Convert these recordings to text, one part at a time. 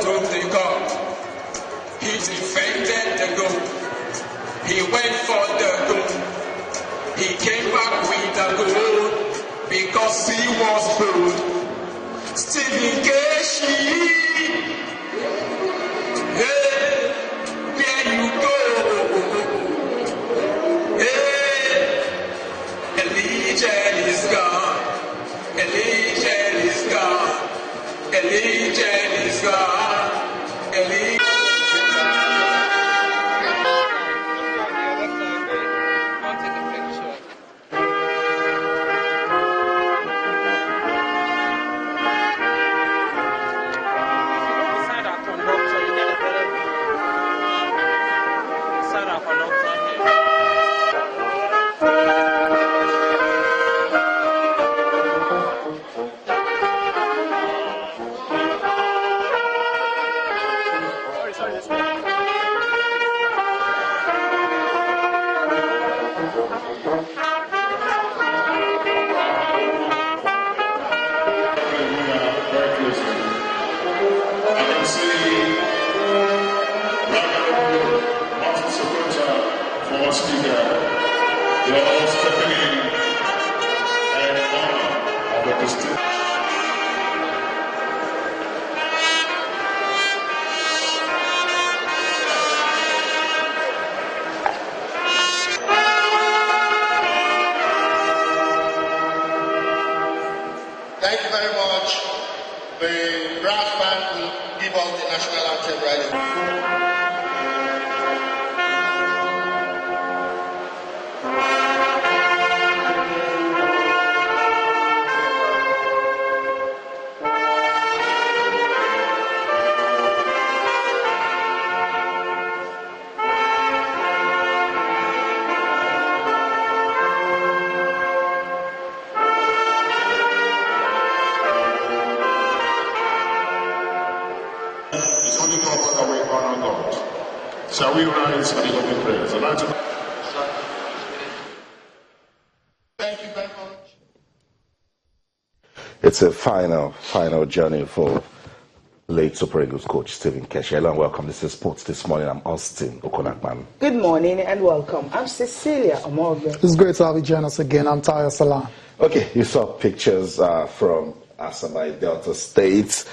brought home the cup. He defended the goal. He went for the goal. He came back with the goal because he was bold. Stephen Keshi, hey, where you go? Hey, a legend is gone. A legend is gone. A legend is gone. A legend. Thank you very much. The brass band will give us the national anthem right now. It's only proper that we honor God. Shall we rise for the opening prayers? Thank you very much. It's a final journey for late Super Eagles coach Stephen Keshi. Hello and welcome. This is Sports This Morning. I'm Austin Okonakman. Good morning and welcome. I'm Cecilia Amorgan. It's great to have you join us again. I'm Tayo Salah. Okay, you saw pictures from Asaba Delta State.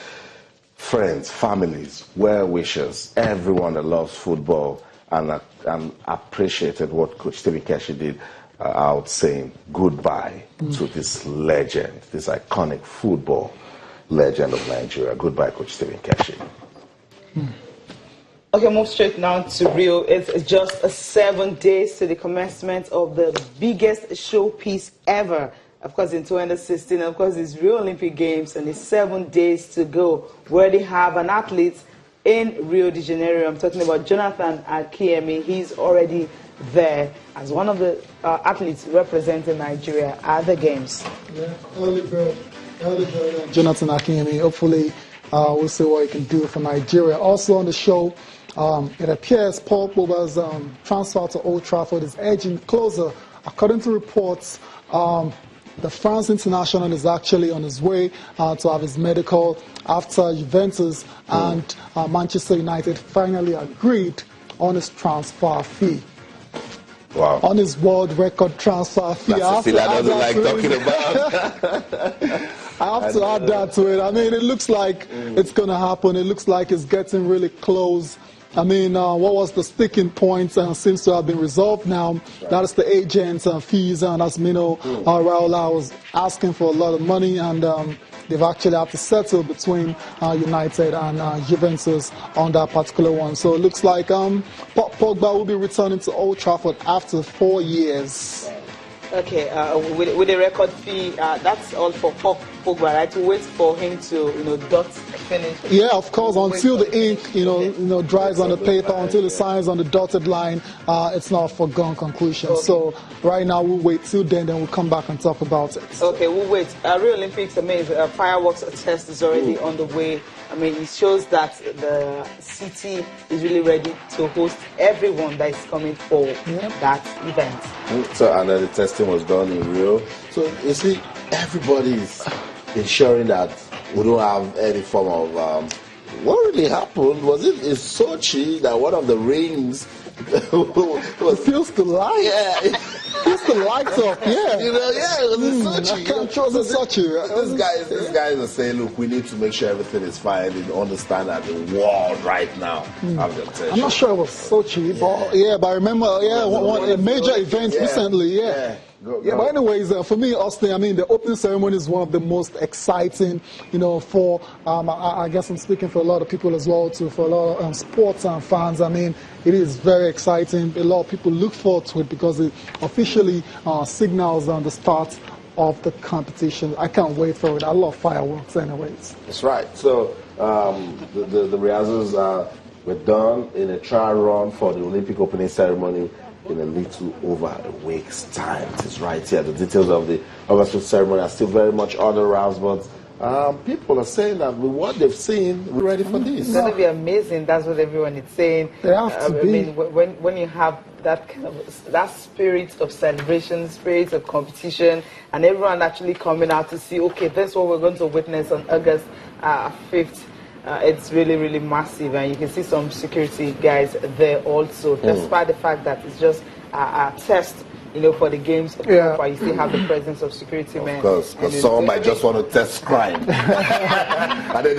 Friends, families, well-wishers, everyone that loves football and appreciated what Coach Stephen Keshi did out saying goodbye to this legend, this iconic football legend of Nigeria. Goodbye, Coach Stephen Keshi. Okay, move straight now to Rio. It's just 7 days to the commencement of the biggest showpiece ever. Of course, in 2016, of course, it's Rio Olympic Games, and it's 7 days to go. We already have an athlete in Rio de Janeiro. I'm talking about Jonathan Akiemi. He's already there as one of the athletes representing Nigeria at the Games. Yeah, early bird, Jonathan Akiemi. Hopefully, we'll see what he can do for Nigeria. Also on the show, it appears Paul Pogba's transfer to Old Trafford is edging closer. According to reports, the France international is actually on his way to have his medical after Juventus and Manchester United finally agreed on his transfer fee. Wow. On his world record transfer fee. That's the feel I don't like talking about. I have to add that to it. I mean, it looks like it's going to happen. It looks like it's getting really close. I mean, what was the sticking point seems to have been resolved now. Right. That is the agents' fees, and as Mino Raola was asking for a lot of money, and they've actually had to settle between United and Juventus on that particular one. So it looks like Pogba will be returning to Old Trafford after 4 years. Okay, with the record fee, that's all for Pogba, right? To wait for him to, dot finish. Yeah, of course. Until the ink, dries on the paper, until it signs on the dotted line, it's not a foregone conclusion. Okay. So right now we'll wait till then we'll come back and talk about it. Okay, we'll wait. Rio Olympics, fireworks test is already on the way. I mean, it shows that the city is really ready to host everyone that is coming for that event. So, and then the testing was done in Rio. So, you see, everybody is ensuring that we don't have any form of what really happened? Was it in Sochi that one of the rings It feels the light. Yeah. Feels the lights up, yeah. You know, yeah, it was in Sochi. I can't trust in Sochi. These guys are saying, look, we need to make sure everything is fine. They understand that the world right now have the attention. I'm not sure it was Sochi, but I remember, a major event recently, but anyways, for me, Austin, I mean, the opening ceremony is one of the most exciting, for, I guess I'm speaking for a lot of people as well, too, for a lot of sports fans. I mean, it is very exciting. A lot of people look forward to it because it officially signals the start of the competition. I can't wait for it. I love fireworks anyways. That's right. So the rehearsals were done in a trial run for the Olympic opening ceremony in a little over a week's time. It is right here. The details of the August ceremony are still very much under wraps, but people are saying that with what they've seen, we're ready for this. It's going to be amazing. That's what everyone is saying. They have to be. I mean, when you have that kind of that spirit of celebration, spirit of competition, and everyone actually coming out to see, okay, that's what we're going to witness on August 5th. It's really, really massive, and you can see some security guys there also, despite the fact that it's just a test, for the games. But you still have the presence of security men. Of course, because someone might just want to test crime. And then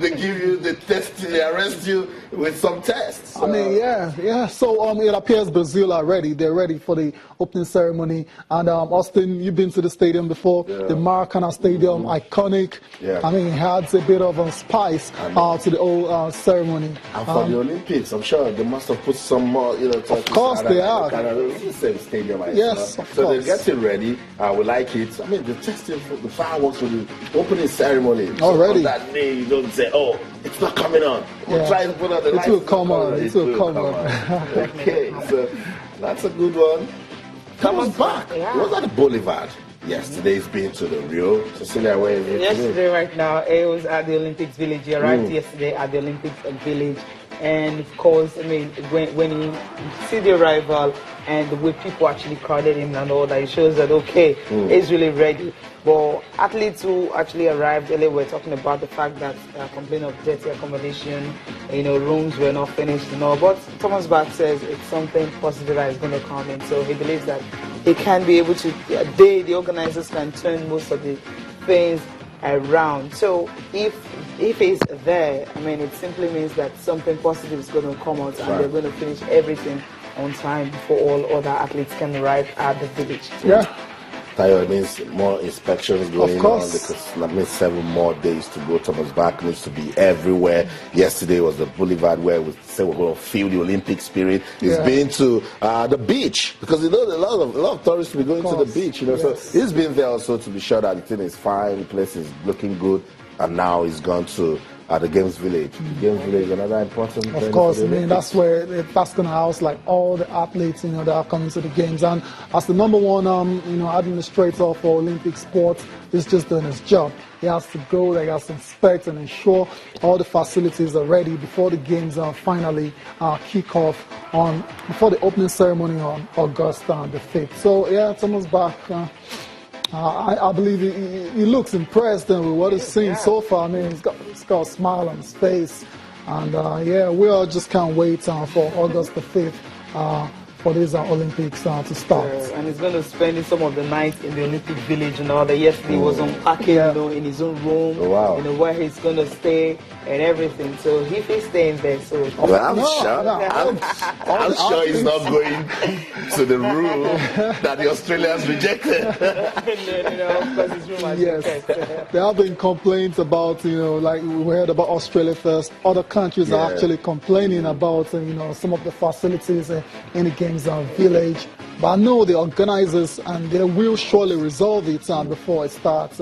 they give you the test, they arrest you with some tests. So. I mean, So it appears Brazil are ready. They're ready for the opening ceremony. And Austin, you've been to the stadium before. Yeah. The Maracana Stadium, iconic. Yeah. I mean, it adds a bit of spice to the whole ceremony. And for the Olympics, I'm sure they must have put some more, Of course they are. It's the same stadium, yes, of so course. they're getting ready. We like it. I mean, they're testing for the fireworks for the opening ceremony. Already. So on that day, you don't say, oh, it's not coming on. We'll try to put on the lights. It will come on. It will come on. Okay, so that's a good one. Thomas back. Yeah. Was that the Boulevard? Yesterday's been to the Rio. Cecilia, where is it? Yesterday, right now, it was at the Olympics Village. He arrived yesterday at the Olympics Village. And of course, I mean, when you see the arrival and the way people actually crowded him and all that, it shows that, okay, he's really ready. But athletes who actually arrived earlier were talking about the fact that complaining of dirty accommodation, rooms were not finished and all. But Thomas Bach says it's something positive that is going to come in. So he believes that he can be able to, the organizers can turn most of the things around. So if he's there, I mean, it simply means that something positive is going to come out, and they're going to finish everything on time before all other athletes can arrive at the village. Yeah. Tayo, it means more inspections going on because that means 7 more days to go. Thomas Bach needs to be everywhere. Yesterday was the Boulevard where we said we're going to feel the Olympic spirit. He's been to the beach because a lot of tourists will be going to the beach. So he's been there also to be sure that the thing is fine, the place is looking good, and now he's gone to the Games Village. The Games Village, another important. Of course, I mean that's going to house like all the athletes that are coming to the games, and as the number one administrator for Olympic sports, he's just doing his job. He has to go there, he has to inspect and ensure all the facilities are ready before the games finally kick off before the opening ceremony on August the 5th. So Thomas Bach. I believe he looks impressed with what he's seen so far. I mean, he's got a smile on his face. And we all just can't wait for August the 5th for these Olympics to start. And he's going to spend some of the night in the Olympic Village and all that. Yesterday he was unpacking, in his own room, where he's going to stay and everything. So if he's staying there, I'm sure he's not going to the room that the Australians rejected. Of course his room has there have been complaints about, like we heard about Australia first. Other countries are actually complaining about, some of the facilities in the Games Village. But I know the organizers, and they will surely resolve it before it starts.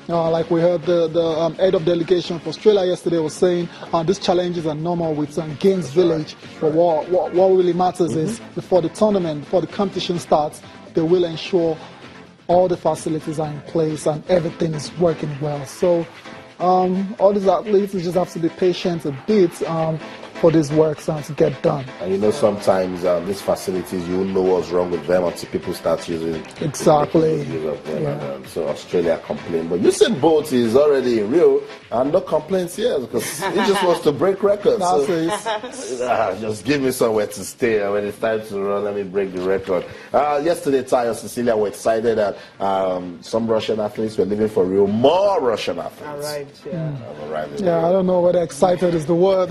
Like we heard the head of delegation for Australia yesterday was saying, these challenges are normal with Games Village. But what really matters is before the tournament, before the competition starts, they will ensure all the facilities are in place and everything is working well. So all these athletes just have to be patient a bit. for these works to get done. And you know, sometimes these facilities, you won't know what's wrong with them until people start using Exactly. use of them. Yeah. And, so Australia complained, but Usain Bolt is already in Rio, and no complaints here because he just wants to break records. Just give me somewhere to stay, and when it's time to run, let me break the record. Yesterday, Ty and Cecilia were excited that some Russian athletes were leaving for Rio. More Russian athletes. Arrived, I don't know whether excited is the word.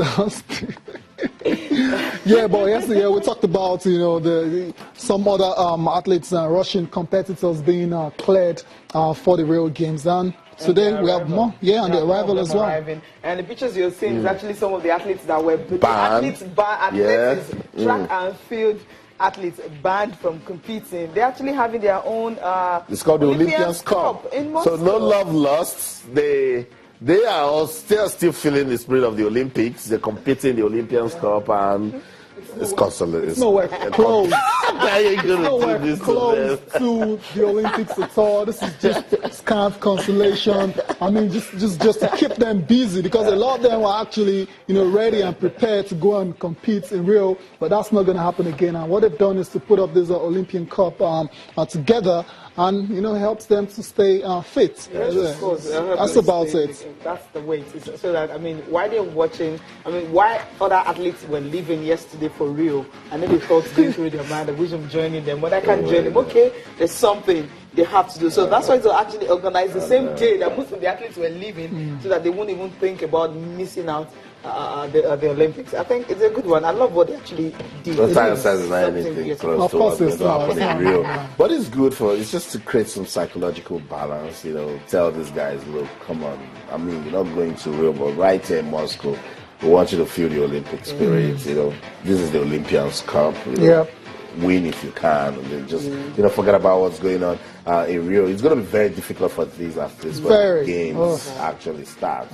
Yeah, but yesterday we talked about some other athletes, Russian competitors being cleared for the Rio Games, and today we have more, and the arrival as well. And the pictures you're seeing is actually some of the athletes that were banned. Track and field athletes banned from competing. They're actually having their own. It's called the Olympians Cup. In Moscow. So no love lost. They are all still feeling the spirit of the Olympics. They're competing in the Olympians Cup, and it's consolation. It's nowhere close. It's nowhere close to the Olympics at all. This is just kind of consolation. I mean, just to keep them busy, because a lot of them were actually ready and prepared to go and compete in Rio, but that's not going to happen again. And what they've done is to put up this Olympian Cup together, and helps them to stay fit. Of course. That's about it. That's the way it is. So that why they're watching, why other athletes were leaving yesterday for Rio, and then they thought going through their mind, I wish I'm joining them, but I can't join them. Okay, there's something they have to do. So that's why they actually organized the same day that most of the athletes were leaving, so that they won't even think about missing out the Olympics. I think it's a good one. I love what they actually did. No time says anything close to what's going to happen in Rio. But it's good it's just to create some psychological balance, tell these guys, look, come on. You're not going to Rio, but right here in Moscow, we want you to feel the Olympic spirit, This is the Olympians Cup, win if you can, and then just forget about what's going on in Rio. It's going to be very difficult for these athletes when the games actually start.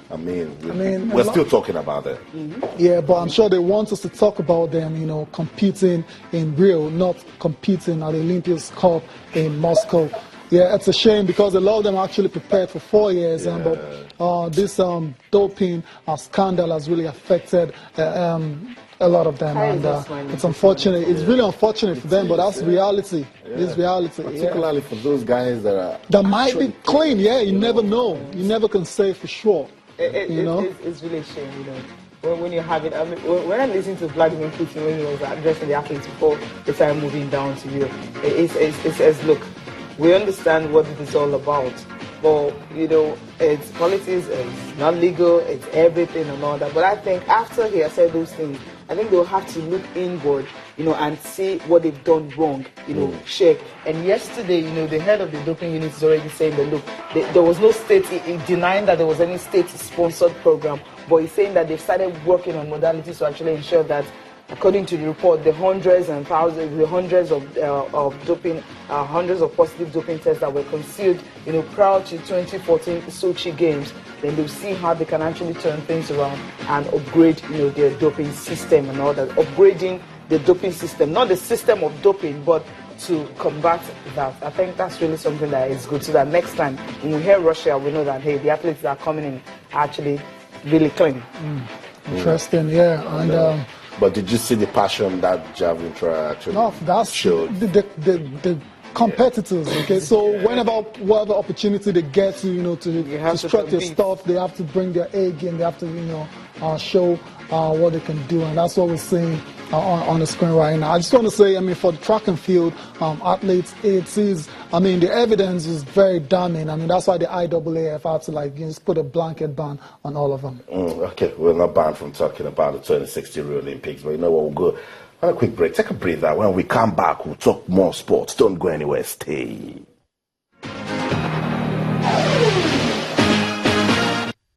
We're still talking about it. Yeah, but I'm sure they want us to talk about them, competing in Rio, not competing at the Olympics Cup in Moscow. Yeah, it's a shame because a lot of them actually prepared for 4 years, but this doping scandal has really affected a lot of them, and it's unfortunate. It's really unfortunate for them, but that's reality. It's reality. Particularly for those guys that might be clean. Yeah, you never know. You never can say for sure. It's really a shame, when you have it. When I listened to Vladimir Putin when he was addressing the athletes before they started moving down to Europe, it says, look, we understand what it is all about, but it's politics, it's not legal, it's everything and all that. But I think after he has said those things, I think they'll have to look inward, and see what they've done wrong, check. And yesterday, the head of the doping unit is already saying that, look, there was no state, he denying that there was any state-sponsored program, but he's saying that they've started working on modalities to actually ensure that, according to the report, the hundreds and thousands, the hundreds of doping, hundreds of positive doping tests that were concealed, prior to 2014 Sochi Games, then they'll see how they can actually turn things around and upgrade, their doping system and all that. Upgrading the doping system, not the system of doping, but to combat that. I think that's really something that is good, so that next time when we hear Russia, we know that, hey, the athletes that are coming in are actually really clean. Interesting, And but did you see the passion that javelin thrower actually showed? The competitors, okay? So whatever opportunity they get to strut their stuff, they have to bring their A game, they have to, show what they can do, and that's what we're seeing on the screen right now. I just want to say, for the track and field athletes, the evidence is very damning. That's why the IAAF had to just put a blanket ban on all of them. Okay, we're not banned from talking about the 2060 Rio Olympics, but you know what, we'll go on a quick break. Take a breather. When we come back, we'll talk more sports. Don't go anywhere. Stay.